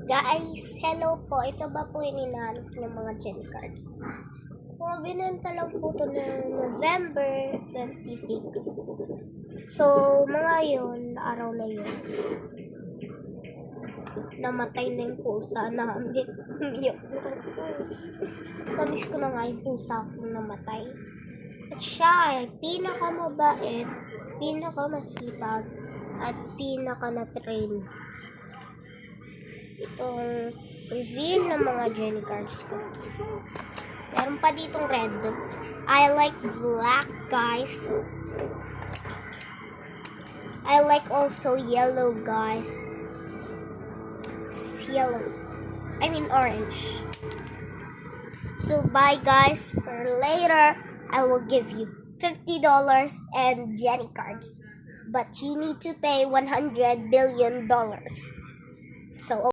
Guys, hello po. Ito ba po yung hinahanap ng mga gem cards? Binenta lang po ito ng November 26. So, mga yun, araw na yun. Namatay na yung pusa namin. Tamis ko na nga yung pusa kong namatay. At siya ay pinakamabait, pinakamasipag, at pinaka-na-train. Itong reveal ng mga Jenny cards ko. Meron pa ditong red. I like black, guys. I like also yellow, guys. It's yellow. I mean orange. So bye, guys. For later, I will give you $50 and Jenny cards. But you need to pay $100 billion. So